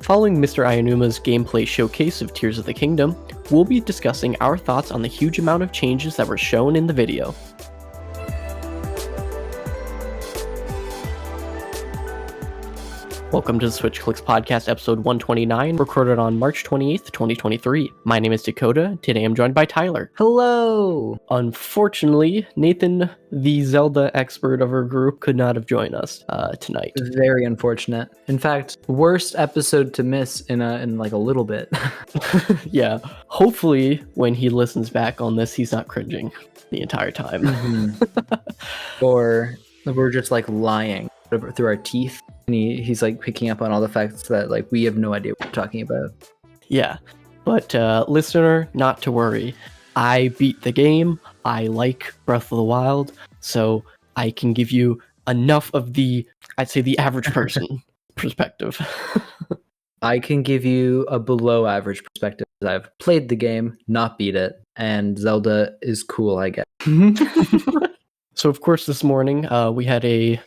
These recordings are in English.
Following Mr. Ionuma's gameplay showcase of Tears of the Kingdom, we'll be discussing our thoughts on the huge amount of changes that were shown in the video. Welcome to the Switch Clicks Podcast, episode 129, recorded on March 28th, 2023. My name is Dakota. Today I'm joined by Tyler. Hello! Unfortunately, Nathan, the Zelda expert of our group, could not have joined us tonight. Very unfortunate. In fact, worst episode to miss in like a little bit. Yeah. Hopefully, when he listens back on this, he's not cringing the entire time. Mm-hmm. Or we're just like lying through our teeth. And he's like picking up on all the facts that like we have no idea what we're talking about. Yeah, but listener, not to worry. I beat the game. I like Breath of the Wild, so I can give you enough of the, I'd say, the average person perspective. I can give you a below average perspective. I've played the game, not beat it, and Zelda is cool, I guess. So, of course, this morning we had a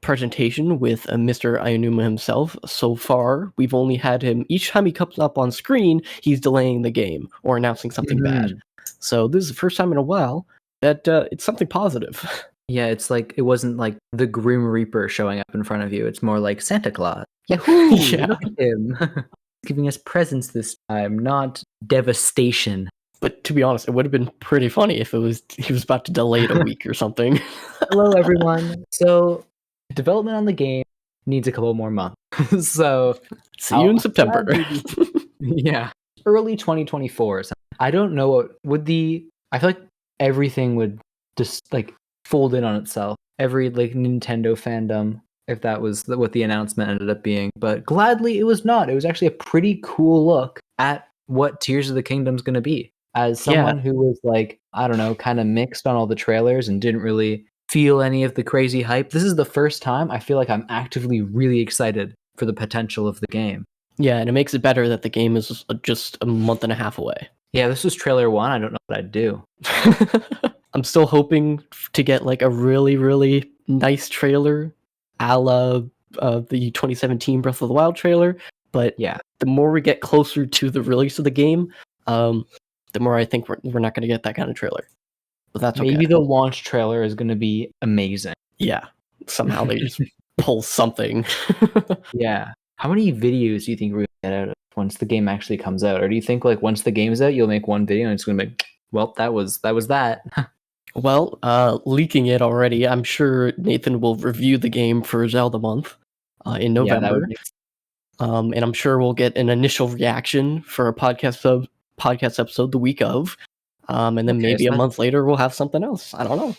presentation with Mr. Ionuma himself. So far, we've only had him, each time he comes up on screen, he's delaying the game or announcing something bad. So this is the first time in a while that it's something positive. Yeah, it's like, it wasn't like the Grim Reaper showing up in front of you. It's more like Santa Claus. Yahoo! Yeah. Look at him. Giving us presents this time, not devastation. But to be honest, it would have been pretty funny if he was about to delay it a week or something. Hello, everyone. So, development on the game needs a couple more months. So, see you in September. Yeah, early 2024. So I don't know what would I feel like everything would just like fold in on itself. Every like Nintendo fandom, if that was what the announcement ended up being. But gladly, it was not. It was actually a pretty cool look at what Tears of the Kingdom's going to be. As someone who was like, I don't know, kind of mixed on all the trailers and didn't really feel any of the crazy hype, this is the first time I feel like I'm actively really excited for the potential of the game. Yeah, and it makes it better that the game is just a month and a half away. Yeah, this was trailer 1. I don't know what I'd do. I'm still hoping to get like a really, really nice trailer a la the 2017 Breath of the Wild trailer. But yeah, the more we get closer to the release of the game, the more I think we're not going to get that kind of trailer. But that's okay. Maybe the launch trailer is going to be amazing. Yeah, somehow they just pull something. Yeah. How many videos do you think we're going to get out of once the game actually comes out? Or do you think like once the game's out, you'll make one video and it's going to be, well, that was that. Well, leaking it already, I'm sure Nathan will review the game for Zelda month in November. Yeah, that would make... and I'm sure we'll get an initial reaction for a podcast episode the week of. And then maybe a month later we'll have something else. I don't know.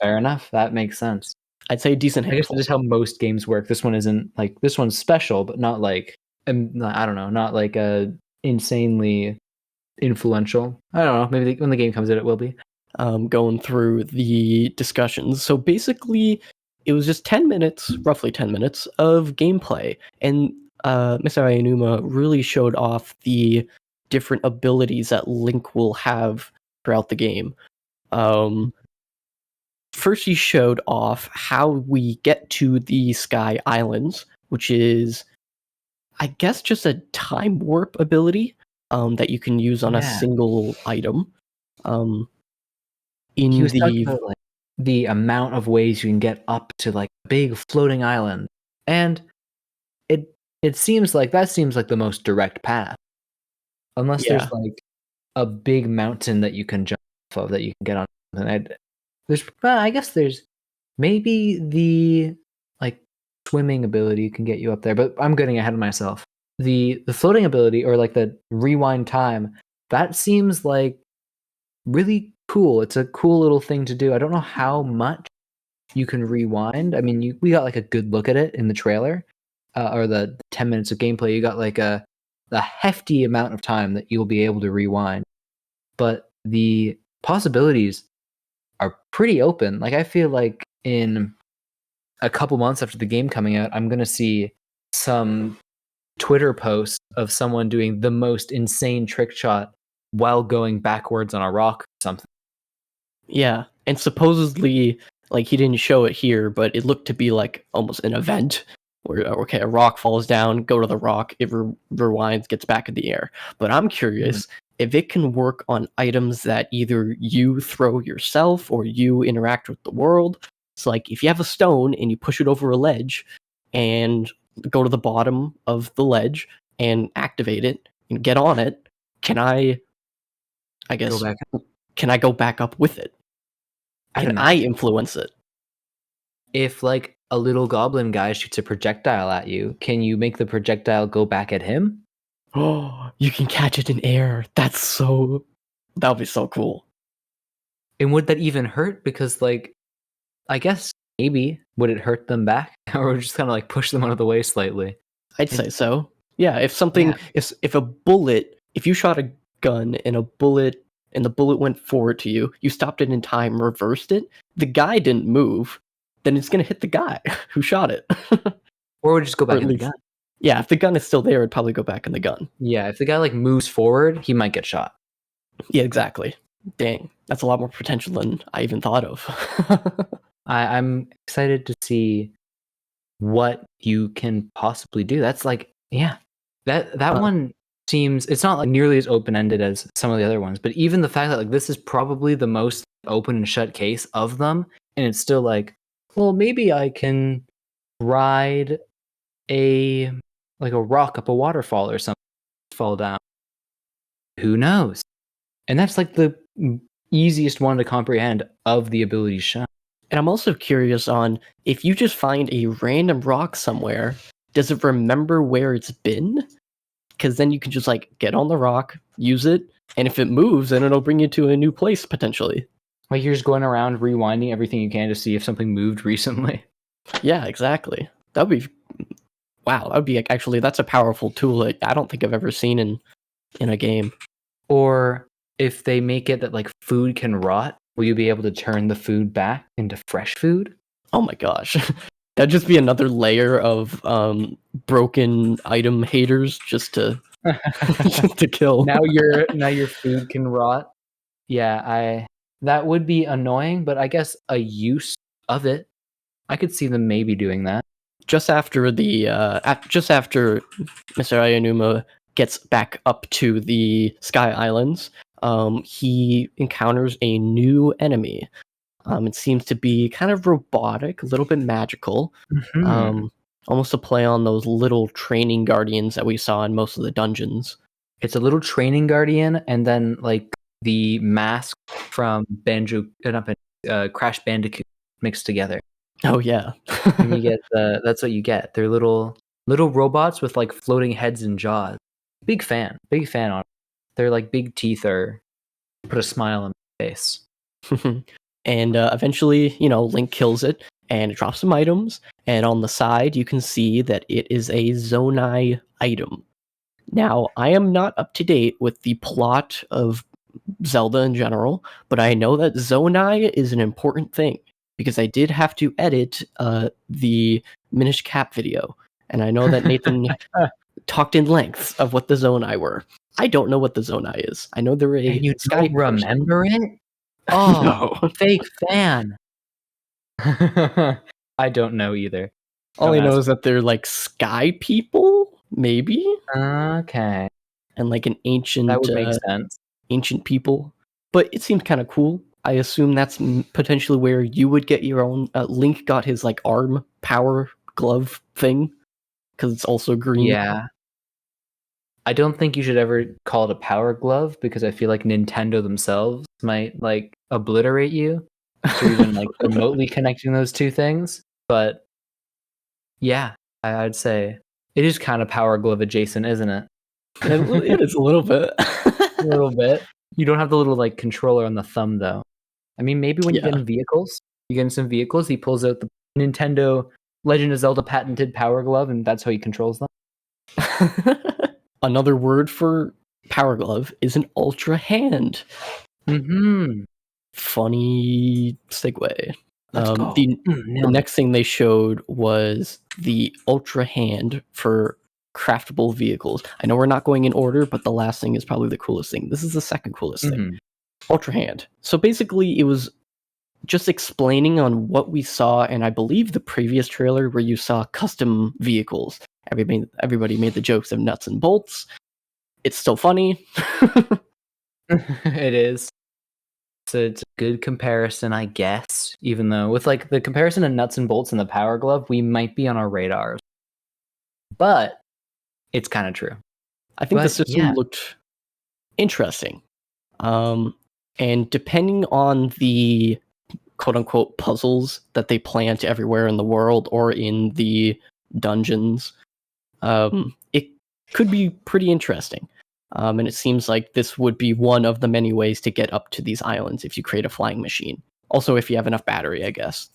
Fair enough. That makes sense. I'd say a decent handful. I guess that's how most games work. This one isn't like, this one's special, but not like, I don't know, not like a insanely influential. I don't know. Maybe when the game comes out, it will be. Going through the discussions. So basically, it was just 10 minutes, roughly 10 minutes of gameplay. And Mr. Ionuma really showed off the different abilities that Link will have throughout the game. First, he showed off how we get to the Sky Islands, which is, I guess, just a time warp ability that you can use on a single item. He was talking about like the amount of ways you can get up to like a big floating island, and it seems like the most direct path, unless there's like a big mountain that you can jump off of that you can get on. And I guess there's maybe the like swimming ability can get you up there, but I'm getting ahead of myself. The floating ability or like the rewind time, that seems like really cool. It's a cool little thing to do. I don't know how much you can rewind. I mean, we got like a good look at it in the trailer, or the 10 minutes of gameplay. You got like a hefty amount of time that you'll be able to rewind. But the possibilities are pretty open. Like I feel like in a couple months after the game coming out, I'm going to see some Twitter posts of someone doing the most insane trick shot while going backwards on a rock or something. Yeah, and supposedly, like, he didn't show it here, but it looked to be like almost an event where okay, a rock falls down, go to the rock, it rewinds, gets back in the air. But I'm curious if it can work on items that either you throw yourself or you interact with the world. It's like if you have a stone and you push it over a ledge and go to the bottom of the ledge and activate it and get on it, can I guess, can I go back up with it? Can I influence it? If like a little goblin guy shoots a projectile at you, can you make the projectile go back at him? Oh, you can catch it in air. That would be so cool. And would that even hurt? Because like, I guess maybe would it hurt them back, or just kind of like push them out of the way slightly? I'd say so. Yeah, if a bullet, if you shot a gun and the bullet went forward to you, you stopped it in time, reversed it, the guy didn't move, then it's gonna hit the guy who shot it. Or would it just go back in the gun? Yeah, if the gun is still there, it'd probably go back in the gun. Yeah, if the guy like moves forward, he might get shot. Yeah, exactly. Dang, that's a lot more potential than I even thought of. I'm excited to see what you can possibly do. That's like, yeah, that one seems, it's not like nearly as open-ended as some of the other ones, but even the fact that like this is probably the most open and shut case of them, and it's still like, well, maybe I can ride a rock up a waterfall or something, fall down. Who knows? And that's like the easiest one to comprehend of the abilities shown. And I'm also curious on if you just find a random rock somewhere, does it remember where it's been? Because then you can just like get on the rock, use it, and if it moves, then it'll bring you to a new place potentially. Like you're just going around rewinding everything you can to see if something moved recently. Yeah, exactly. That'd be wow. That'd be actually, that's a powerful tool that I don't think I've ever seen in a game. Or if they make it that like food can rot, will you be able to turn the food back into fresh food? Oh my gosh. That'd just be another layer of broken item haters just to just to kill. Now your food can rot. Yeah, that would be annoying, but I guess a use of it, I could see them maybe doing that. Just after Mr. Ayanuma gets back up to the Sky Islands, he encounters a new enemy. It seems to be kind of robotic, a little bit magical. Almost a play on those little training guardians that we saw in most of the dungeons. It's a little training guardian, and then like the mask from Crash Bandicoot mixed together. Oh yeah. And you get that's what you get. They're little robots with like floating heads and jaws. Big fan on it. Their like big teeth put a smile on my face. And eventually, Link kills it and it drops some items. And on the side, you can see that it is a Zonai item. Now, I am not up to date with the plot of Zelda in general, but I know that Zonai is an important thing because I did have to edit the Minish Cap video. And I know that Nathan talked in length of what the Zonai were. I don't know what the Zonai is. I know they're a and you sky don't remember it? Oh, no. Fake fan. I don't know either. All I know is that they're like sky people, maybe? Okay. And like an ancient... That would make sense. Ancient people. But it seemed kind of cool. I assume that's potentially where you would get your own... Link got his like arm power glove thing, because it's also green. Yeah. I don't think you should ever call it a power glove, because I feel like Nintendo themselves might like obliterate you for even like remotely connecting those two things. But yeah, I'd say it is kind of power glove adjacent, isn't it? It is a little bit. A little bit. You don't have the little like controller on the thumb though. I mean, maybe when you get in vehicles, he pulls out the Nintendo Legend of Zelda patented power glove, and that's how he controls them. Another word for power glove is an ultra hand. Funny segue. The next thing they showed was the ultra hand for craftable vehicles. I know we're not going in order, but the last thing is probably the coolest thing. This is the second coolest thing. Ultra hand. So basically, it was just explaining on what we saw, and I believe the previous trailer where you saw custom vehicles. Everybody made the jokes of nuts and bolts. It's still funny. It is. So it's a good comparison, I guess. Even though with like the comparison of nuts and bolts and the Power Glove, we might be on our radars. But it's kind of true. I think the But system looked interesting. And depending on the quote-unquote puzzles that they plant everywhere in the world or in the dungeons, it could be pretty interesting. And it seems like this would be one of the many ways to get up to these islands if you create a flying machine. Also, if you have enough battery, I guess.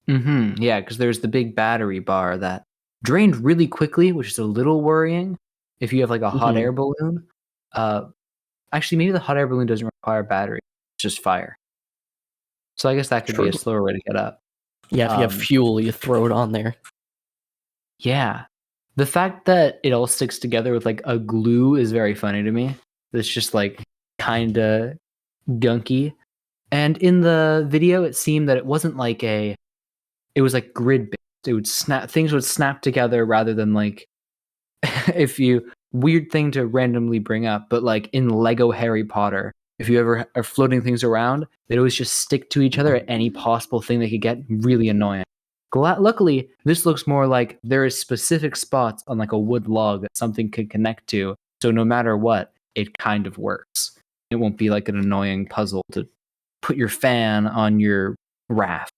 Yeah, because there's the big battery bar that drained really quickly, which is a little worrying. If you have like a hot air balloon, actually, maybe the hot air balloon doesn't require battery; it's just fire. So I guess that could be a slower way to get up. Yeah, if you have fuel, you throw it on there. Yeah, the fact that it all sticks together with like a glue is very funny to me. It's just like kind of gunky. And in the video, it seemed that it wasn't like it was like grid based. It would things would snap together rather than like weird thing to randomly bring up, but like in Lego Harry Potter, if you ever are floating things around, they'd always just stick to each other at any possible thing they could get. Really annoying. Luckily, this looks more like there is specific spots on like a wood log that something could connect to, so no matter what, it kind of works. It won't be like an annoying puzzle to put your fan on your raft.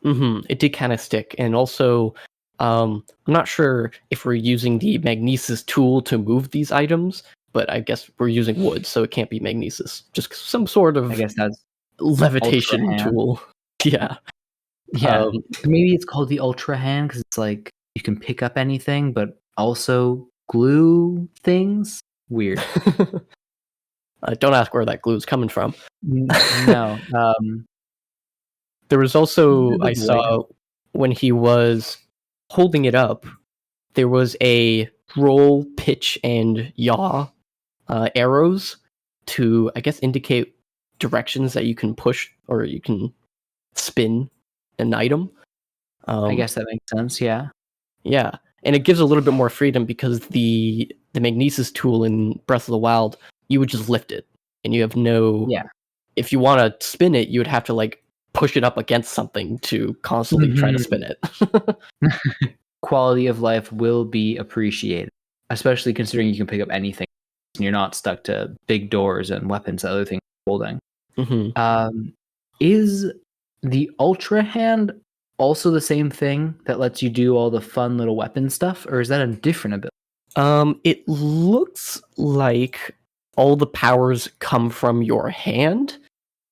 It did kind of stick, and also, I'm not sure if we're using the magnesis tool to move these items, but I guess we're using wood, so it can't be magnesis. Just some sort of, I guess that's levitation tool. Yeah. Yeah. Maybe it's called the Ultra Hand because it's like you can pick up anything, but also glue things. Weird. Don't ask where that glue is coming from. No. There was also, I saw when he was holding it up, there was a roll, pitch, and yaw arrows to, I guess, indicate directions that you can push or you can spin an item. I guess that makes sense, yeah. Yeah, and it gives a little bit more freedom because the magnesis tool in Breath of the Wild, you would just lift it, and you have no... Yeah. If you want to spin it, you would have to like push it up against something to constantly try to spin it. Quality of life will be appreciated, especially considering you can pick up anything and you're not stuck to big doors and weapons, other things holding. Is the Ultra Hand also the same thing that lets you do all the fun little weapon stuff, or is that a different ability? It looks like all the powers come from your hand,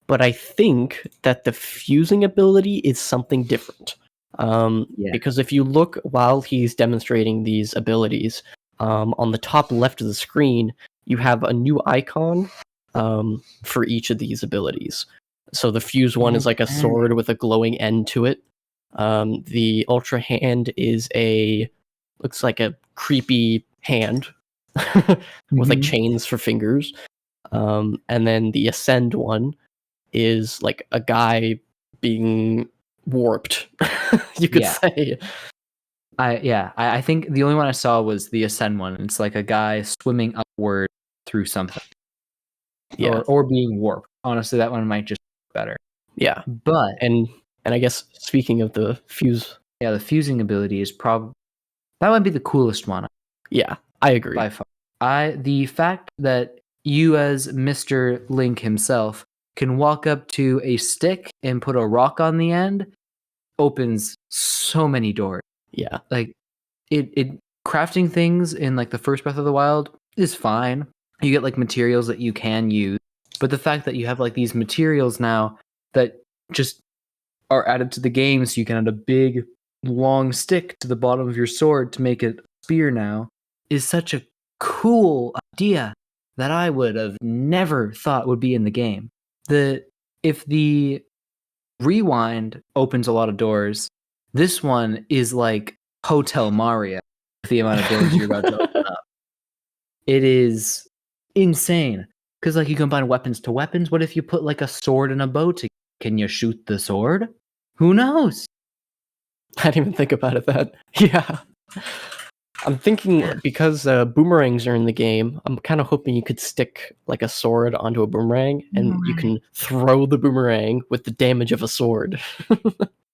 but I think that the fusing ability is something different. Because if you look while he's demonstrating these abilities, on the top left of the screen, you have a new icon for each of these abilities. So the fuse one is like a sword with a glowing end to it. The Ultra Hand looks like a creepy hand with like chains for fingers. And then the Ascend one is like a guy being warped, you could say. I think the only one I saw was the Ascend one. It's like a guy swimming upward through something. Yeah. Or being warped. Honestly, that one might just be better. Yeah. But and I guess speaking of the fuse, the fusing ability is probably that might be the coolest one. Yeah, I agree. By far. The fact that you as Mr. Link himself can walk up to a stick and put a rock on the end opens so many doors. Yeah. Like it crafting things in like the first Breath of the Wild is fine. You get like materials that you can use, but the fact that you have like these materials now that just are added to the game, so you can add a big long stick to the bottom of your sword to make it a spear now, is such a cool idea that I would have never thought would be in the game. If the rewind opens a lot of doors, this one is like Hotel Mario with the amount of doors you're about to open up. It is insane because like you combine weapons to weapons. What if you put like a sword and a bow together? can you shoot the sword? Who knows? I didn't even think about it that. Yeah. I'm thinking because boomerangs are in the game, I'm kind of hoping you could stick like a sword onto a boomerang and you can throw the boomerang with the damage of a sword.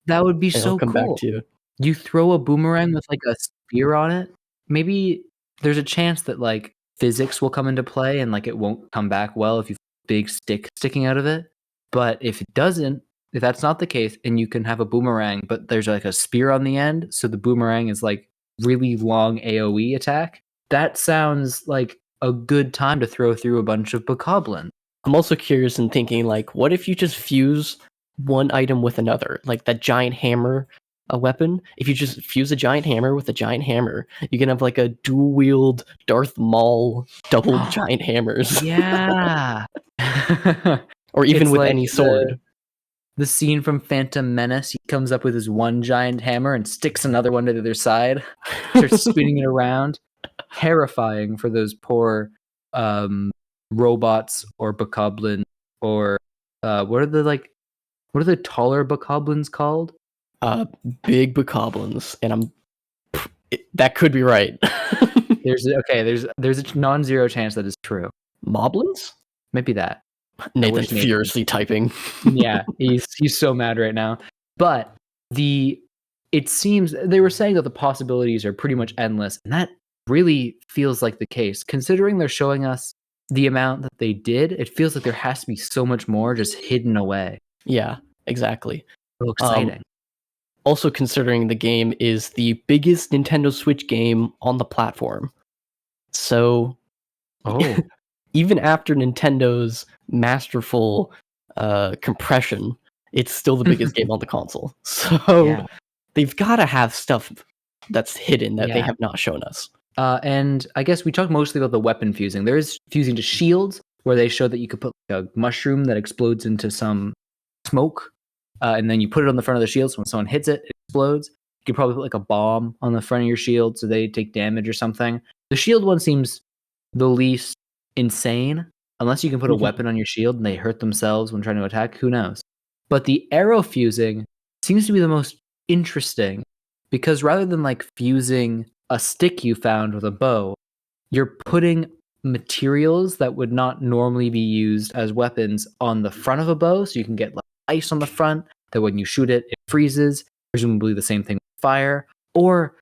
That would be And it'll so come back cool. to you. You throw a boomerang with like a spear on it. Maybe there's a chance that like physics will come into play and like it won't come back well if you have a big stick sticking out of it. But if it doesn't, if that's not the case, and you can have a boomerang, but there's like a spear on the end, so the boomerang is like really long AoE attack, that sounds like a good time to throw through a bunch of bokoblins. I'm also curious in thinking like, what if you just fuse one item with another, like that giant hammer, a weapon? If you just fuse a giant hammer with a giant hammer, you can have like a dual wield Darth Maul double giant hammers. Yeah. Or even It's with like any sword. the scene from Phantom Menace. He comes up with his one giant hammer and sticks another one to the other side, starts spinning it around. Terrifying for those poor robots or bokoblin or what are the taller bokoblins called? Big bokoblins, and that could be right. There's a non-zero chance that is true. Moblins? Maybe that. Nathan's furiously typing. Yeah, he's so mad right now. But it seems they were saying that the possibilities are pretty much endless, and that really feels like the case. Considering they're showing us the amount that they did, it feels like there has to be so much more just hidden away. Yeah, exactly. So exciting. Also considering the game is the biggest Nintendo Switch game on the platform. So even after Nintendo's masterful compression, it's still the biggest game on the console. So they've got to have stuff that's hidden that they have not shown us. And I guess we talked mostly about the weapon fusing. There is fusing to shields, where they showed that you could put like a mushroom that explodes into some smoke, and then you put it on the front of the shield, so when someone hits it, it explodes. You could probably put like a bomb on the front of your shield so they take damage or something. The shield one seems the least insane, unless you can put a weapon on your shield and they hurt themselves when trying to attack. Who knows? But the arrow fusing seems to be the most interesting, because rather than like fusing a stick you found with a bow, you're putting materials that would not normally be used as weapons on the front of a bow, so you can get like ice on the front that when you shoot it, it freezes. Presumably the same thing with fire. Or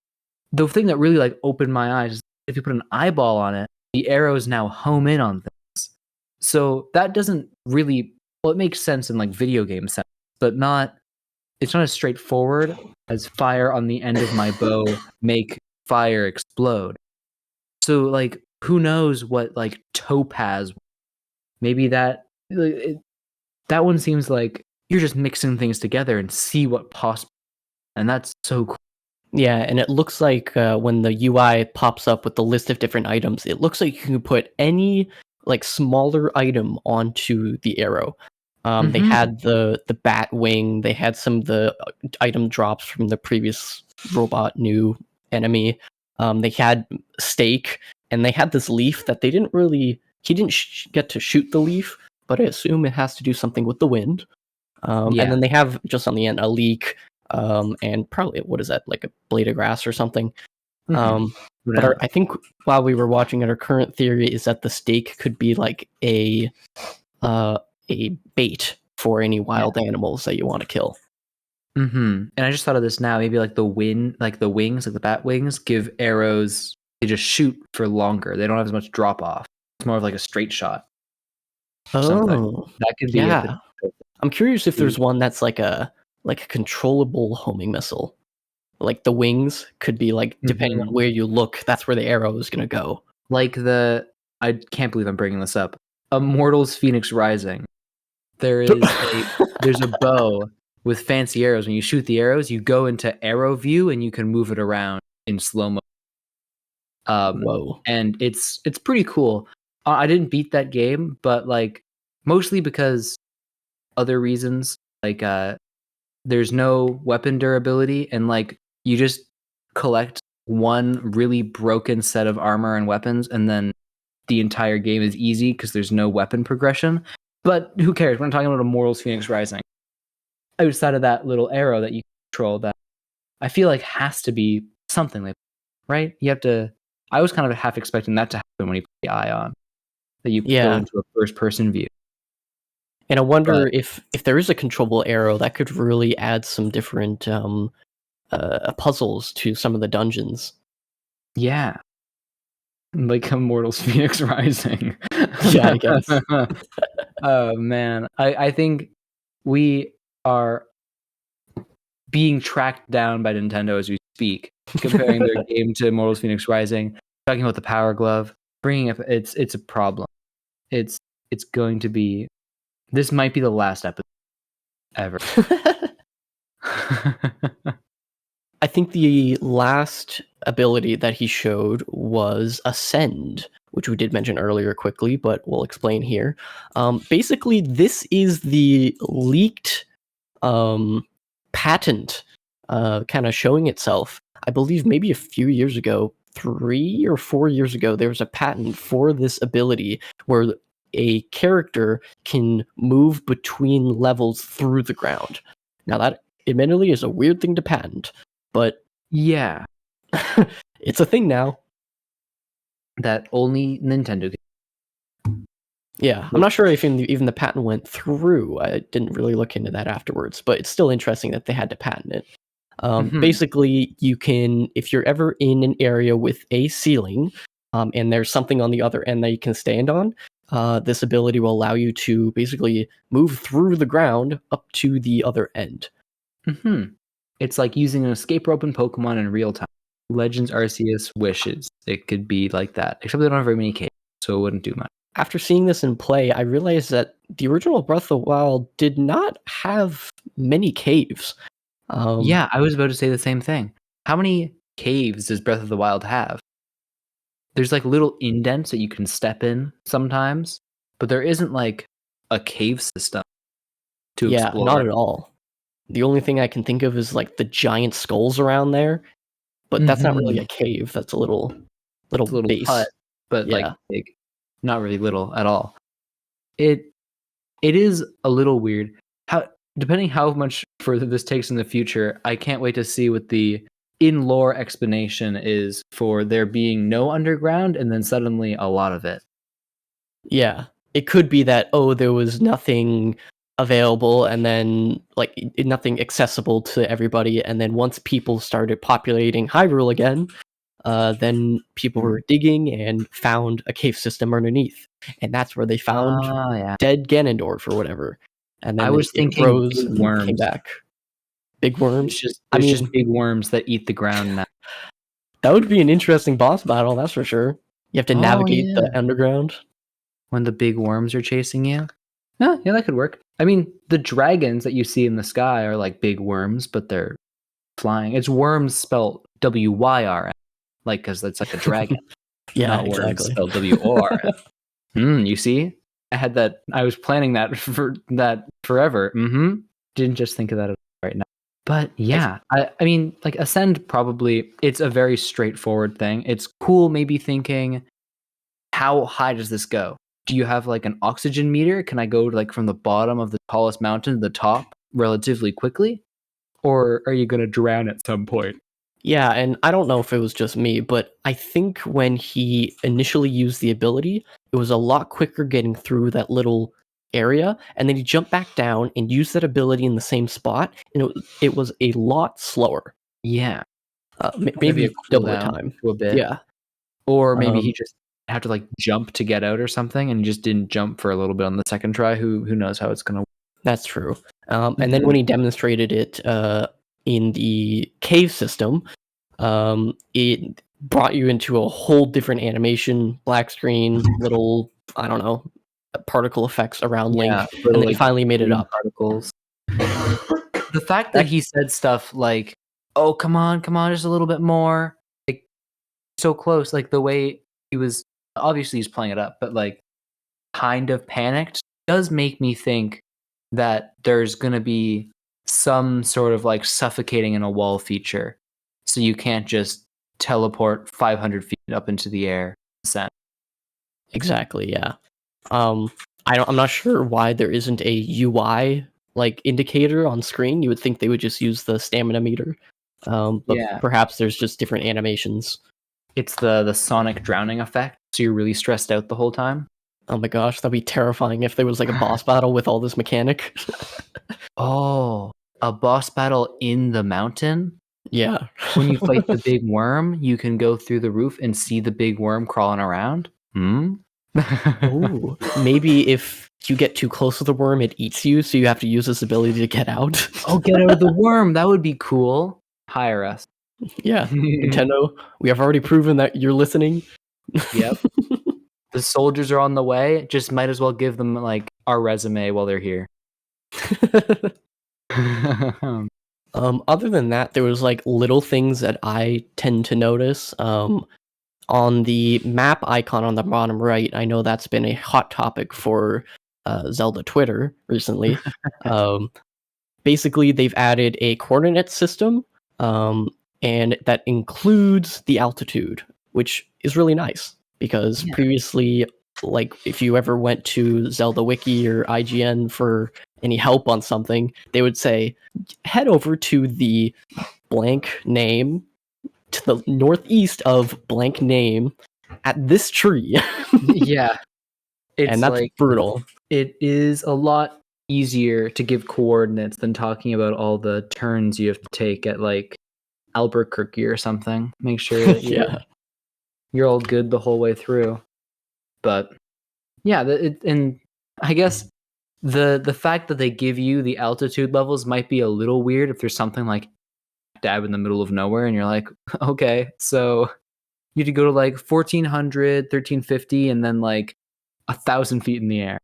the thing that really like opened my eyes is if you put an eyeball on it, the arrows now home in on things. So that doesn't really, well, it makes sense in like video game sense, but it's not as straightforward as fire on the end of my bow make fire explode. So like, who knows what like topaz? Maybe that one seems like you're just mixing things together and see what possible, and that's so cool. Yeah, and it looks like when the UI pops up with the list of different items, it looks like you can put any like smaller item onto the arrow. They had the bat wing. They had some of the item drops from the previous robot new enemy. They had stake, and they had this leaf that they didn't really. He didn't get to shoot the leaf, but I assume it has to do something with the wind. And then they have just on the end a leek, and probably what is that, like a blade of grass or something. But I think while we were watching it, our current theory is that the stake could be like a bait for any wild animals that you want to kill. And I just thought of this now. Maybe like the wings, like the bat wings, give arrows. They just shoot for longer. They don't have as much drop off. It's more of like a straight shot. Oh, that could be. Yeah. I'm curious if there's one that's like a controllable homing missile. Like the wings could be like, depending on where you look, that's where the arrow is going to go. Like I can't believe I'm bringing this up. Immortals Phoenix Rising. There's a bow with fancy arrows. When you shoot the arrows, you go into arrow view and you can move it around in slow mo. Whoa! And it's pretty cool. I didn't beat that game, but like mostly because other reasons. Like there's no weapon durability, and like you just collect one really broken set of armor and weapons, and then the entire game is easy because there's no weapon progression. But who cares? We're talking about Immortals Phoenix Rising. outside of that little arrow that you control, that I feel like has to be something like that, right? You have to. I was kind of half expecting that to happen when you put the eye on, that you go Yeah. into a first person view. And I wonder But if there is a controllable arrow that could really add some different puzzles to some of the dungeons. yeah, like Immortals Phoenix Rising. Yeah, I guess. Oh man, I think we are being tracked down by Nintendo as we speak, comparing their game to Immortals Phoenix Rising, talking about the Power Glove, bringing up it's a problem. It's going to be, this might be the last episode ever. I think the last ability that he showed was Ascend, which we did mention earlier quickly, but we'll explain here. Basically, this is the leaked patent kind of showing itself. I believe maybe a few years ago, 3 or 4 years ago, there was a patent for this ability where a character can move between levels through the ground. Now, that admittedly is a weird thing to patent, but yeah, it's a thing now. that only Nintendo can. Yeah, I'm not sure if even the patent went through. I didn't really look into that afterwards, but it's still interesting that they had to patent it. Basically, you can, if you're ever in an area with a ceiling, and there's something on the other end that you can stand on, this ability will allow you to basically move through the ground up to the other end. It's like using an escape rope in Pokemon in real time. Legends Arceus wishes it could be like that, except they don't have very many caves, so it wouldn't do much. After seeing this in play, I realized that the original Breath of the Wild did not have many caves. Yeah, I was about to say the same thing. How many caves does Breath of the Wild have? There's like little indents that you can step in sometimes, but there isn't like a cave system to Yeah, explore. not at all. The only thing I can think of is like the giant skulls around there, but that's not really a cave. That's a little It's a little base. hut, but like Yeah. big, not really little at all. It is a little weird. How, depending how much further this takes in the future, I can't wait to see what the in-lore explanation is for there being no underground and then suddenly a lot of it. Yeah. It could be that, oh, there was nothing available and then like nothing accessible to everybody, and then once people started populating Hyrule again, then people were digging and found a cave system underneath. And that's where they found Oh yeah. dead Ganondorf or whatever. And I then was it thinking rose big and came worms. back. Big worms? I There's just mean, big worms that eat the ground now. that would be an interesting boss battle, that's for sure. You have to Oh navigate yeah. the underground. When the big worms are chasing you. Yeah, that could work. I mean, the dragons that you see in the sky are like big worms, but they're flying. It's worms spelled WYRM, like because that's like a dragon, Yeah, not worms exactly. spelled WORM. You see, I had that. I was planning that for that forever. Didn't just think of that right now. But yeah, I mean, like Ascend probably, it's a very straightforward thing. It's cool, maybe thinking, how high does this go? Do you have like an oxygen meter? Can I go like from the bottom of the tallest mountain to the top relatively quickly? Or are you going to drown at some point? Yeah, and I don't know if it was just me, but I think when he initially used the ability, it was a lot quicker getting through that little area, and then he jumped back down and used that ability in the same spot, and it was a lot slower. Yeah, maybe a Maybe double the cooldown time. to a bit. Yeah, Or maybe he um, just had to like jump to get out or something and he just didn't jump for a little bit on the second try. Who knows how it's going to work. that's true. And then when he demonstrated it in the cave system, it brought you into a whole different animation, black screen, little, I don't know, particle effects around Link, Yeah, and little then he like finally made it green up. particles. The fact that he said stuff like, "Oh, come on, just a little bit more," like so close, like the way he was, obviously he's playing it up, but like kind of panicked, does make me think that there's gonna be some sort of like suffocating in a wall feature, so you can't just teleport 500 feet up into the air. Exactly, yeah. I'm not sure why there isn't a UI like indicator on screen. You would think they would just use the stamina meter, but Yeah. perhaps there's just different animations. It's the sonic drowning effect, so you're really stressed out the whole time. Oh my gosh, that'd be terrifying if there was like a boss battle with all this mechanic. Oh, a boss battle in the mountain? Yeah. When you fight the big worm, you can go through the roof and see the big worm crawling around? Hmm? Ooh, maybe if you get too close to the worm, it eats you, so you have to use this ability to get out. Oh, get out of the worm. That would be cool. Hire us. Yeah, Nintendo, we have already proven that you're listening. Yep. The soldiers are on the way. Just might as well give them like our resume while they're here. Other than that, there was like little things that I tend to notice. On the map icon on the bottom right, I know that's been a hot topic for Zelda Twitter recently. Basically, they've added a coordinate system, and that includes the altitude, which is really nice because previously, like if you ever went to Zelda Wiki or IGN for any help on something, they would say, head over to the blank name to the northeast of blank name at this tree. Yeah. It's and that's like brutal. it is a lot easier to give coordinates than talking about all the turns you have to take at like Albuquerque or something. Make sure that Yeah. you're all good the whole way through. But yeah, and I guess the fact that they give you the altitude levels might be a little weird if there's something like dab in the middle of nowhere and you're like, okay, so you had to go to like 1400, 1350, and then like 1,000 feet in the air,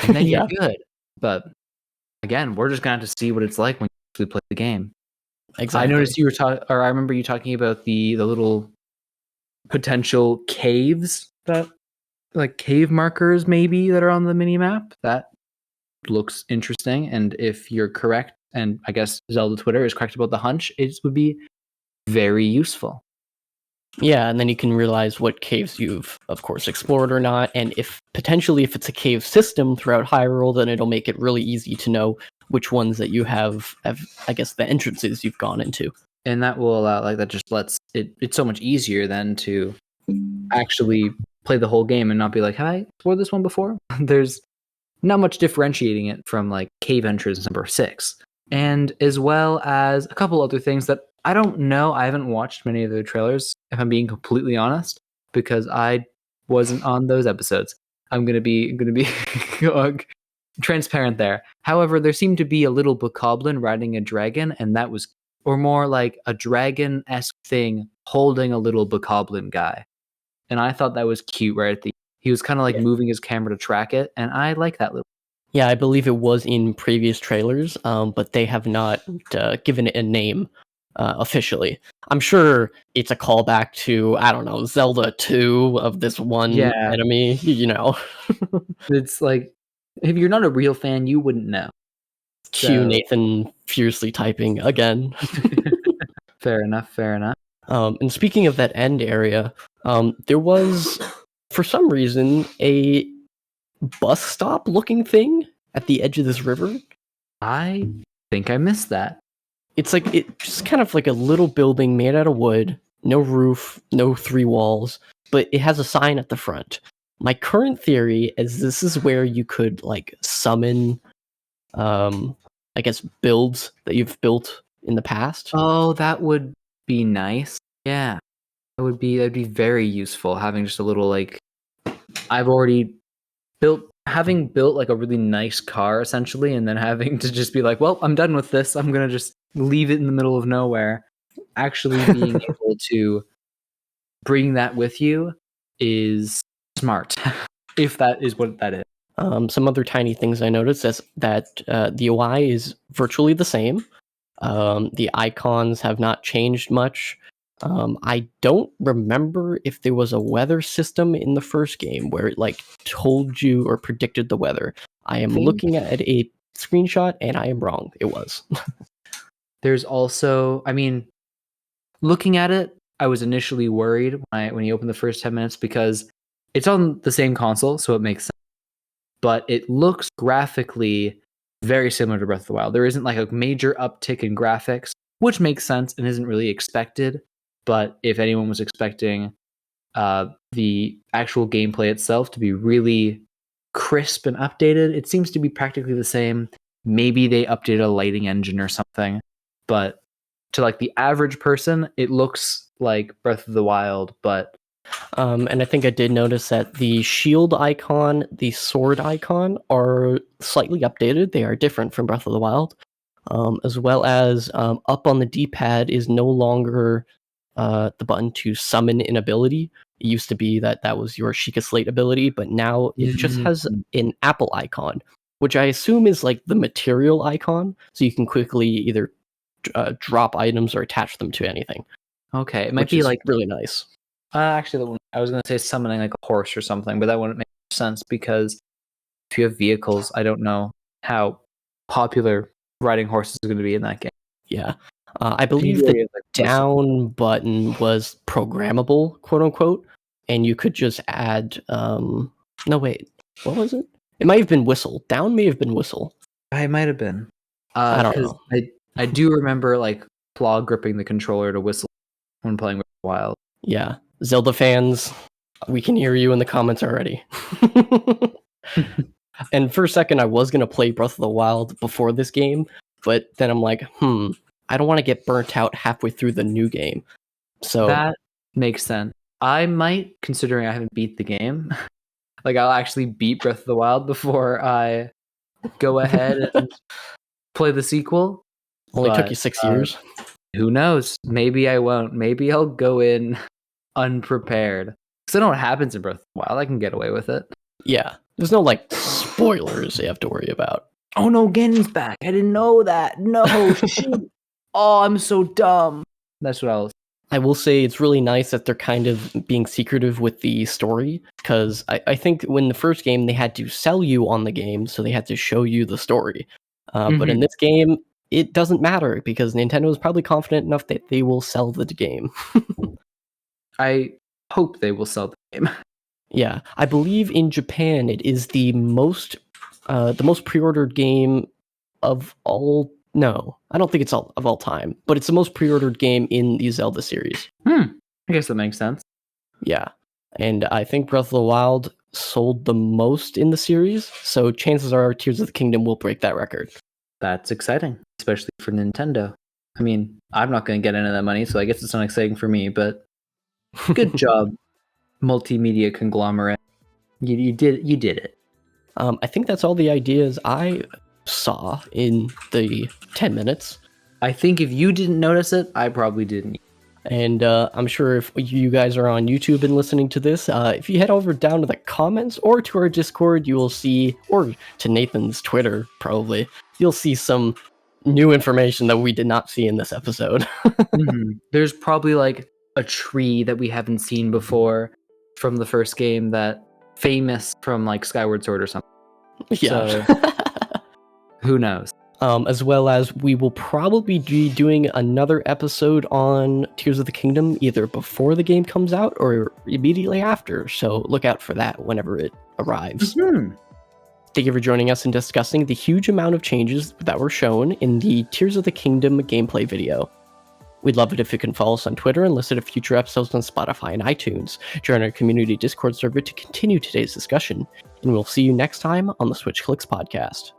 and then you're Yeah, good. But again, we're just gonna have to see what it's like when you actually play the game. I exactly. noticed you were talking, or I remember you talking about the little potential caves that, like cave markers maybe that are on the mini map. That looks interesting, and if you're correct, and I guess Zelda Twitter is correct about the hunch, it would be very useful. Yeah, and then you can realize what caves you've, of course, explored or not, and if potentially if it's a cave system throughout Hyrule, then it'll make it really easy to know which ones that you have I guess, the entrances you've gone into. And that will allow, like, that just lets it, it's so much easier then to actually play the whole game and not be like, have I explored this one before? There's not much differentiating it from like cave entrance number 6. And as well as a couple other things that I don't know. I haven't watched many of the trailers, if I'm being completely honest, because I wasn't on those episodes. I'm gonna be transparent there. However, there seemed to be a little bokoblin riding a dragon, and that was, or more like a dragon-esque thing holding a little bokoblin guy. And I thought that was cute right at the, he was kind of like moving his camera to track it, and I like that little. Yeah, I believe it was in previous trailers, but they have not given it a name officially. I'm sure it's a callback to, I don't know, Zelda 2 of this one Yeah, enemy, you know. it's like, if you're not a real fan, you wouldn't know. Cue So Nathan fiercely typing again. fair enough, fair enough. And speaking of that end area, there was, for some reason, a bus stop looking thing at the edge of this river. I think I missed that. It's like it's just kind of like a little building made out of wood, no roof, no 3 walls, but it has a sign at the front. My current theory is this is where you could like summon, I guess builds that you've built in the past. Oh, that would be nice. Yeah. That'd be very useful having just a little like, I've already having built like a really nice car essentially, and then having to just be like, well, I'm done with this. I'm gonna just leave it in the middle of nowhere. Actually being able to bring that with you is smart. If that is what that is. Some other tiny things I noticed is that the UI is virtually the same. The icons have not changed much. I don't remember if there was a weather system in the first game where it like told you or predicted the weather. I am looking at a screenshot and I am wrong. It was. There's also, I mean, looking at it, I was initially worried when you open the first 10 minutes because it's on the same console, so it makes sense. But it looks graphically very similar to Breath of the Wild. There isn't like a major uptick in graphics, which makes sense and isn't really expected. But if anyone was expecting the actual gameplay itself to be really crisp and updated, it seems to be practically the same. Maybe they updated a lighting engine or something, but to like the average person, it looks like Breath of the Wild, but and I think I did notice that the shield icon, the sword icon are slightly updated. They are different from Breath of the Wild, as well as up on the D-pad is no longer the button to summon an ability. It used to be that was your Sheikah Slate ability, but now it just has an apple icon, which I assume is like the material icon, so you can quickly either drop items or attach them to anything. Okay, it might be like really nice. Actually, I was going to say summoning like a horse or something, but that wouldn't make sense because if you have vehicles, I don't know how popular riding horses is going to be in that game. Yeah. I believe the down button was programmable, quote unquote, and you could just add. No, wait, what was it? It might have been whistle. Down may have been whistle. I might have been. I don't know. I do remember like claw gripping the controller to whistle when playing with Wild. Yeah, Zelda fans, we can hear you in the comments already. And for a second, I was gonna play Breath of the Wild before this game, but then I'm like, I don't want to get burnt out halfway through the new game. So that makes sense. I might, considering I haven't beat the game, like I'll actually beat Breath of the Wild before I go ahead and play the sequel. Only took you 6 years. Who knows? Maybe I won't. Maybe I'll go in unprepared. Because I know what happens in Breath of the Wild. I can get away with it. Yeah. There's no like spoilers you have to worry about. Oh no, Ganon's back. I didn't know that. No, shoot. Oh, I'm so dumb. That's what I will say it's really nice that they're kind of being secretive with the story, because I think when the first game they had to sell you on the game, so they had to show you the story. But in this game, it doesn't matter because Nintendo is probably confident enough that they will sell the game. I hope they will sell the game. Yeah, I believe in Japan it is the most pre-ordered game of all. No, I don't think it's of all time, but it's the most pre-ordered game in the Zelda series. I guess that makes sense. Yeah, and I think Breath of the Wild sold the most in the series, so chances are Tears of the Kingdom will break that record. That's exciting, especially for Nintendo. I mean, I'm not going to get any of that money, so I guess it's not exciting for me, but good job, multimedia conglomerate. You did it. I think that's all the ideas I saw in the 10 minutes. I think if you didn't notice it, I probably didn't. And I'm sure if you guys are on YouTube and listening to this, if you head over down to the comments or to our Discord, you will see, or to Nathan's Twitter, probably, you'll see some new information that we did not see in this episode. There's probably like a tree that we haven't seen before from the first game that famous from like Skyward Sword or something. Yeah. So, who knows? As well as we will probably be doing another episode on Tears of the Kingdom either before the game comes out or immediately after. So look out for that whenever it arrives. Thank you for joining us and discussing the huge amount of changes that were shown in the Tears of the Kingdom gameplay video. We'd love it if you can follow us on Twitter and listen to future episodes on Spotify and iTunes. Join our community Discord server to continue today's discussion. And we'll see you next time on the Switch Clicks podcast.